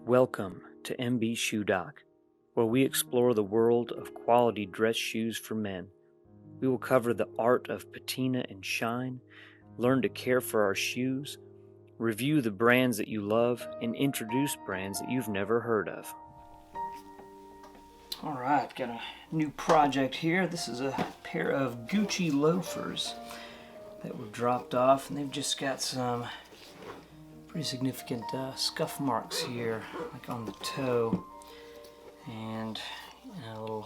Welcome to MB Shoe Doc, where we explore the world of quality dress shoes for men. We will cover the art of patina and shine, learn to care for our shoes, review the brands that you love, and introduce brands that you've never heard of. Alright, got a new project here. This is a pair of Gucci loafers that were dropped off, and they've just got some pretty significant scuff marks here, like on the toe, and a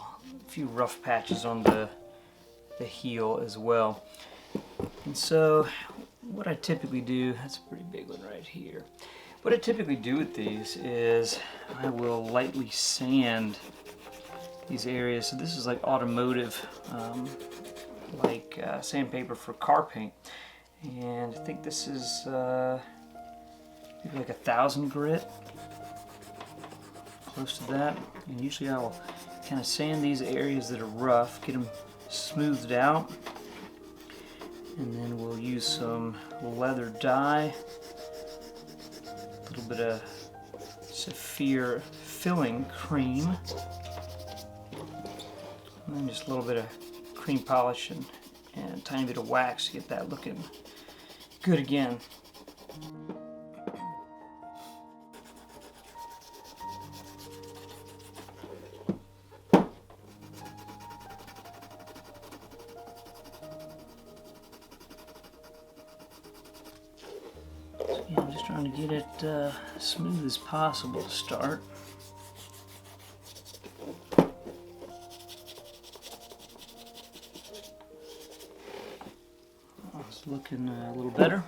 few rough patches on the heel as well. And so what I typically do, that's a pretty big one right here. What I typically do with these is I will lightly sand these areas. So this is like automotive, sandpaper for car paint. And I think this is maybe like 1,000 grit, close to that. And usually I will kind of sand these areas that are rough, get them smoothed out, and then we'll use some leather dye, a little bit of Saphir filling cream, and then just a little bit of cream polish and a tiny bit of wax to get that looking good again. Yeah, I'm just trying to get it as smooth as possible to start. Oh, it's looking a little better.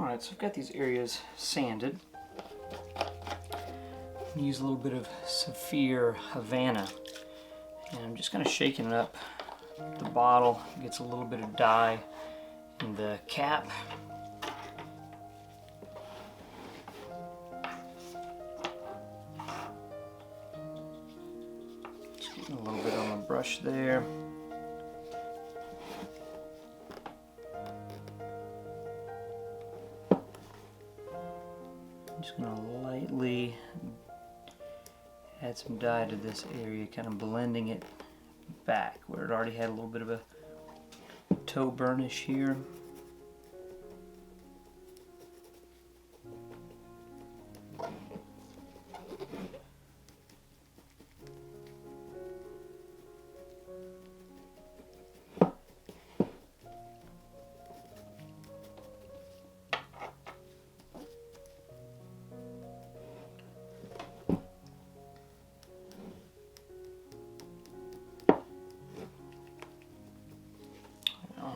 Alright, so I've got these areas sanded. I'm going to use a little bit of Saphir Havana, and I'm just kind of shaking it up. The bottle gets a little bit of dye in the cap. Just getting a little bit on the brush there. I'm just going to lightly add some dye to this area, kind of blending it back where it already had a little bit of a toe burnish here.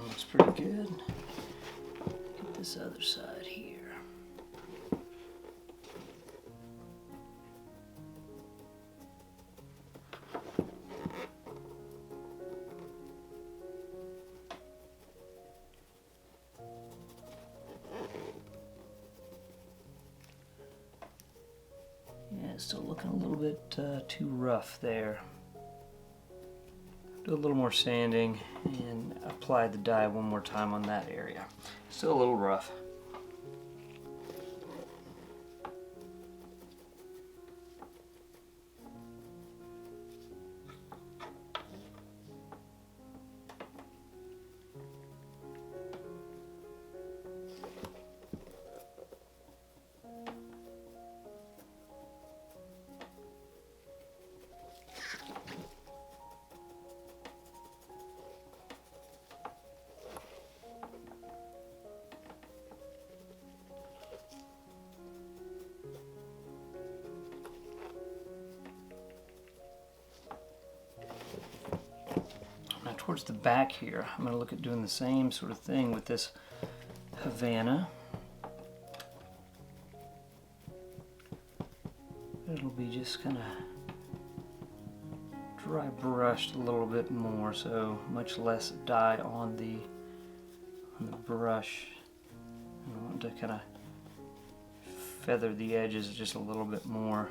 Looks pretty good. Get this other side here. Yeah, it's still looking a little bit too rough there. Do a little more sanding and apply the dye one more time on that area. Still a little rough. Towards the back here, I'm going to look at doing the same sort of thing with this Havana. It'll be just kind of dry brushed a little bit more, so much less dye on the brush. I want to kind of feather the edges just a little bit more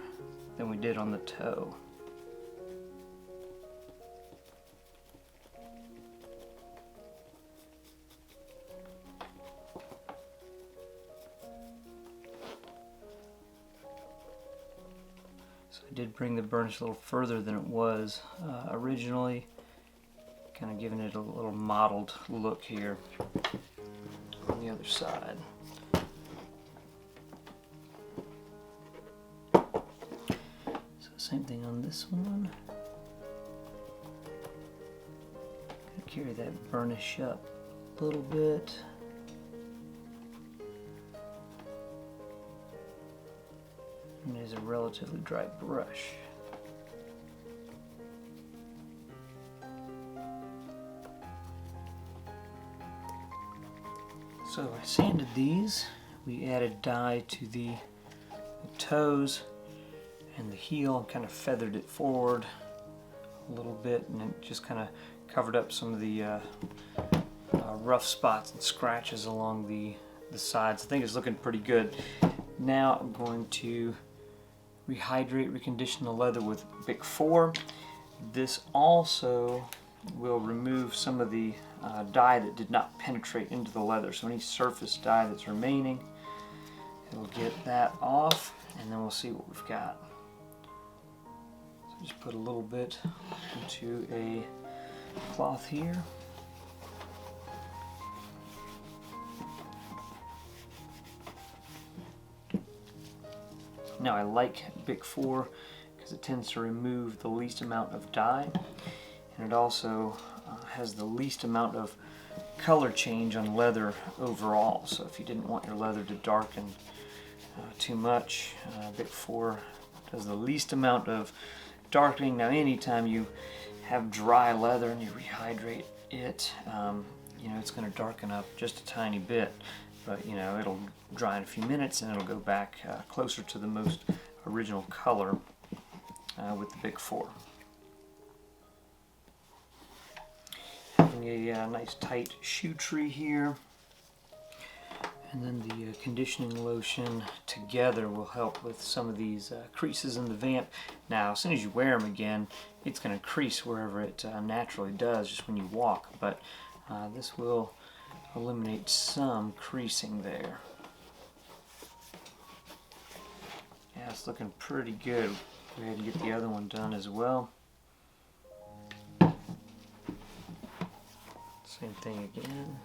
than we did on the toe. did bring the burnish a little further than it was originally, kind of giving it a little mottled look here on the other side. So same thing on this one. Carry that burnish up a little bit. And it is a relatively dry brush. So I sanded these. We added dye to the toes and the heel, kind of feathered it forward a little bit, and it just kind of covered up some of the rough spots and scratches along the sides. I think it's looking pretty good. Now I'm going to rehydrate, recondition the leather with Bic 4. This also will remove some of the dye that did not penetrate into the leather. So any surface dye that's remaining, it'll get that off, and then we'll see what we've got. So just put a little bit into a cloth here. Now I like Bic 4 because it tends to remove the least amount of dye, and it also has the least amount of color change on leather overall. So if you didn't want your leather to darken too much, Bic 4 does the least amount of darkening. Now anytime you have dry leather and you rehydrate it, you know, it's going to darken up just a tiny bit, but you know, it'll dry in a few minutes and it'll go back closer to the most original color with the Bic 4. Having a nice tight shoe tree here, and then the conditioning lotion together will help with some of these creases in the vamp. Now as soon as you wear them again, it's going to crease wherever it naturally does just when you walk, but this will eliminate some creasing there. Yeah, it's looking pretty good. Go ahead and get the other one done as well. Same thing again.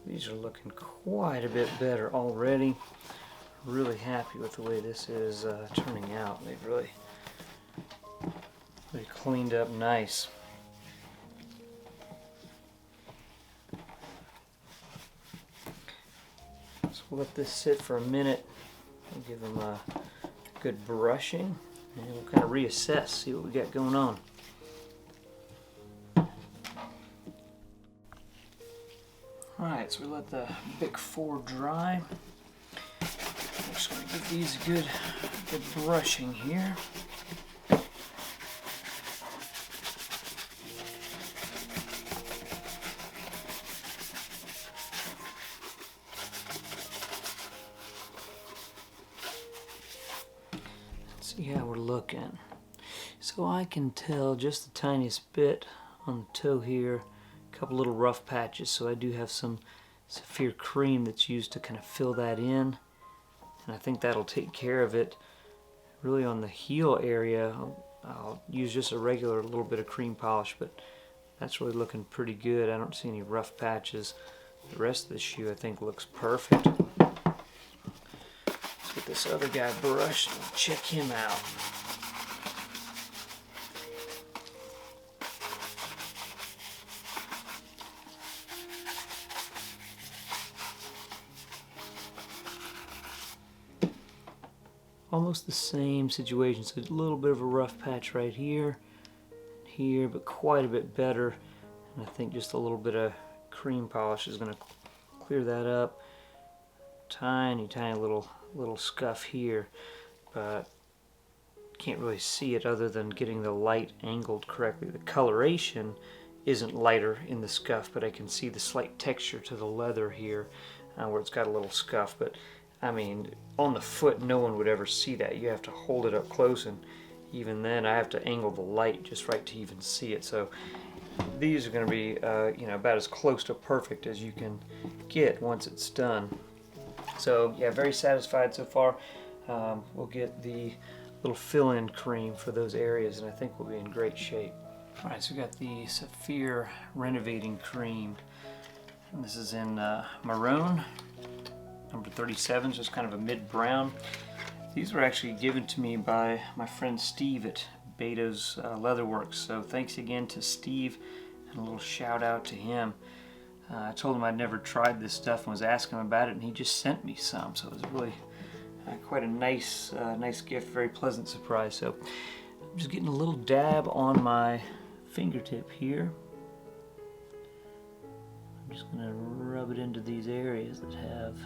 These are looking quite a bit better already. Really happy with the way this is turning out. They've really cleaned up nice. So we'll let this sit for a minute and give them a good brushing, and we'll kind of reassess, see what we got going on. Alright, so we let the Bic 4 dry. I'm just going to give these a good brushing here. Let's see how we're looking. So I can tell just the tiniest bit on the toe here, a couple little rough patches, so I do have some Saphir cream that's used to kind of fill that in, and I think that'll take care of it. Really on the heel area, I'll use just a regular little bit of cream polish, but that's really looking pretty good. I don't see any rough patches. The rest of the shoe I think looks perfect. Let's get this other guy brushed and check him out. Almost the same situation, so a little bit of a rough patch right here, but quite a bit better. And I think just a little bit of cream polish is going to clear that up. Tiny little scuff here, but can't really see it other than getting the light angled correctly. The coloration isn't lighter in the scuff, but I can see the slight texture to the leather here where it's got a little scuff. But I mean, on the foot, no one would ever see that. You have to hold it up close, and even then I have to angle the light just right to even see it. So these are going to be about as close to perfect as you can get once it's done. So yeah, very satisfied so far. We'll get the little fill-in cream for those areas, and I think we'll be in great shape. All right, so we got the Saphir Renovating cream, and this is in maroon, number 37, so it's kind of a mid-brown. These were actually given to me by my friend Steve at Bedos Leatherworks, so thanks again to Steve, and a little shout out to him. I told him I'd never tried this stuff and was asking him about it, and he just sent me some, so it was really quite a nice gift, very pleasant surprise. So I'm just getting a little dab on my fingertip here. I'm just going to rub it into these areas that have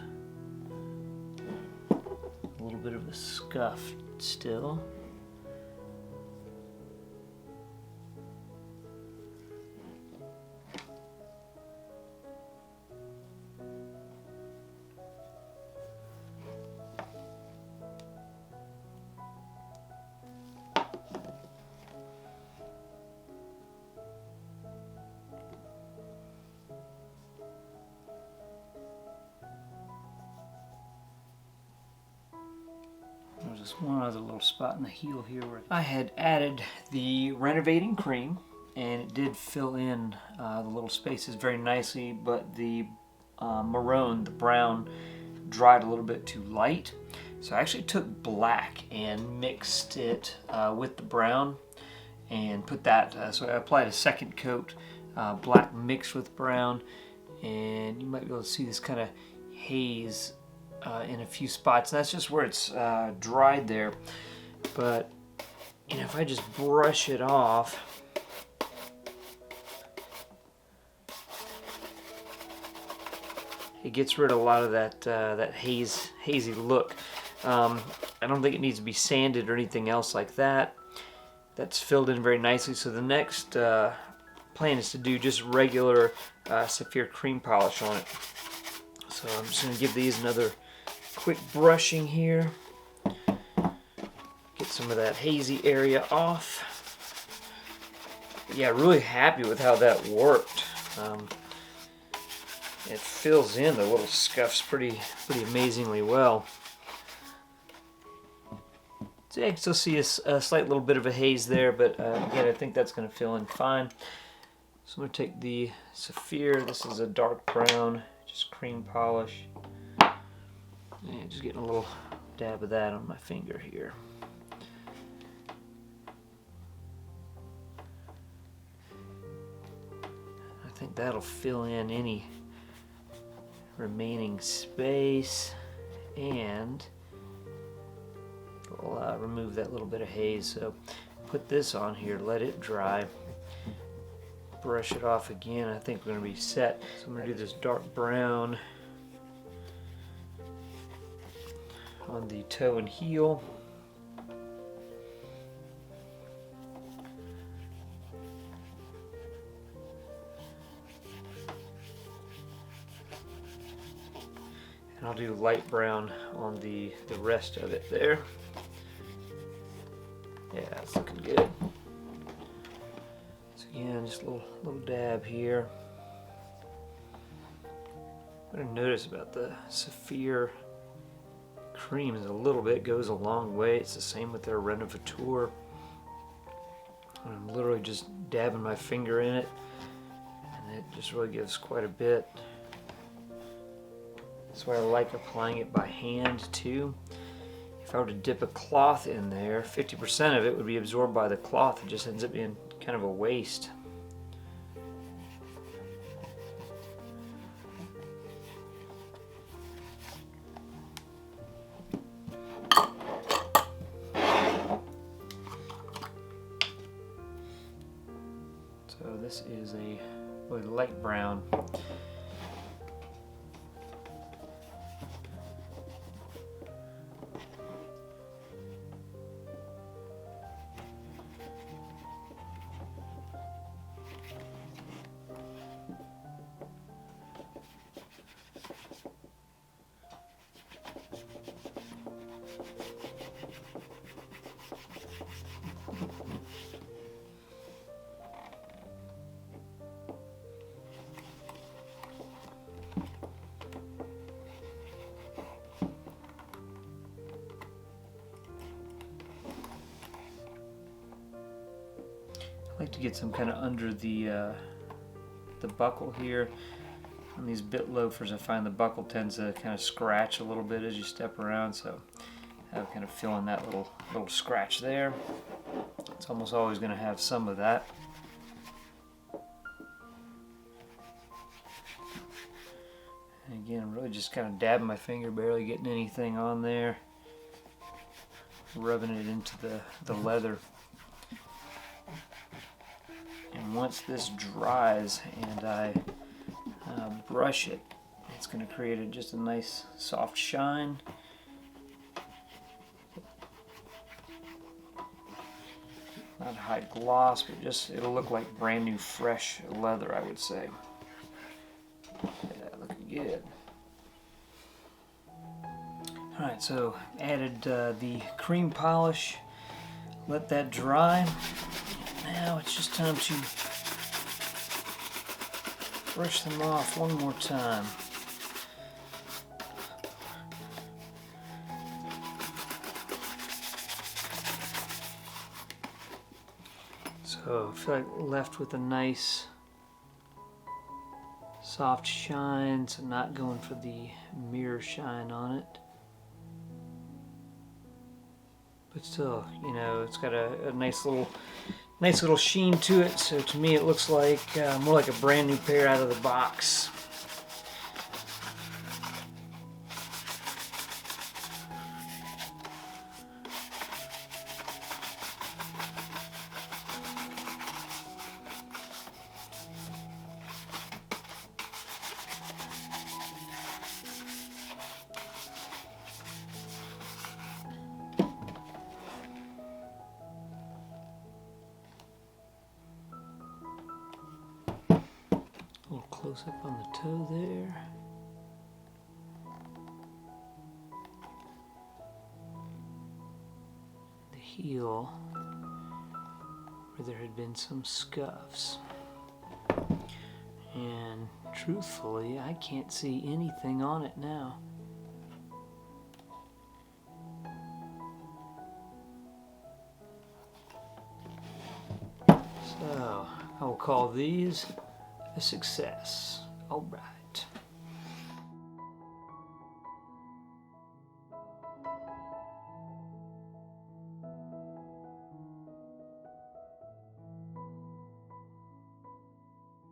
a little bit of a scuff still. There's just one other little spot in the heel here where I had added the Renovating cream, and it did fill in the little spaces very nicely, but the maroon, the brown, dried a little bit too light. So I actually took black and mixed it with the brown and put that, so I applied a second coat, black mixed with brown, and you might be able to see this kind of haze in a few spots, and that's just where it's dried there. But if I just brush it off, it gets rid of a lot of that hazy look. I don't think it needs to be sanded or anything else like that. That's filled in very nicely. So the next plan is to do just regular Saphir cream polish on it. So I'm just going to give these another quick brushing here. Get some of that hazy area off. But yeah, really happy with how that worked. It fills in the little scuffs pretty amazingly well. So yeah, you can still see a slight little bit of a haze there, but again, I think that's going to fill in fine. So I'm going to take the Saphir. This is a dark brown, just cream polish. And just getting a little dab of that on my finger here. I think that'll fill in any remaining space, and we'll remove that little bit of haze. So put this on here, let it dry, brush it off again. I think we're going to be set. So I'm going to do this dark brown on the toe and heel. And I'll do light brown on the rest of it there. Yeah, it's looking good. So again, just a little dab here. What I notice about the Saphir cream is a little bit goes a long way. It's the same with their Renovating. I'm literally just dabbing my finger in it, and it just really gives quite a bit. That's why I like applying it by hand too. If I were to dip a cloth in there, 50% of it would be absorbed by the cloth. It just ends up being kind of a waste. So this is a really light brown. like to get some kind of under the buckle here. On these bit loafers, I find the buckle tends to kind of scratch a little bit as you step around, so I'm kind of feeling that little scratch there. It's almost always going to have some of that. And again, I'm really just kind of dabbing my finger, barely getting anything on there, rubbing it into the leather. And once this dries and I brush it, it's going to create just a nice soft shine. Not high gloss, but just it'll look like brand new fresh leather, I would say. Yeah, looking good. Alright, so added the cream polish, let that dry. Now it's just time to brush them off one more time. So I feel like left with a nice soft shine, so not going for the mirror shine on it. But still, you know, it's got a nice little sheen to it. So to me, it looks like more like a brand new pair out of the box. A little close up on the toe there. The heel, where there had been some scuffs. And truthfully, I can't see anything on it now. So I will call these a success. All right.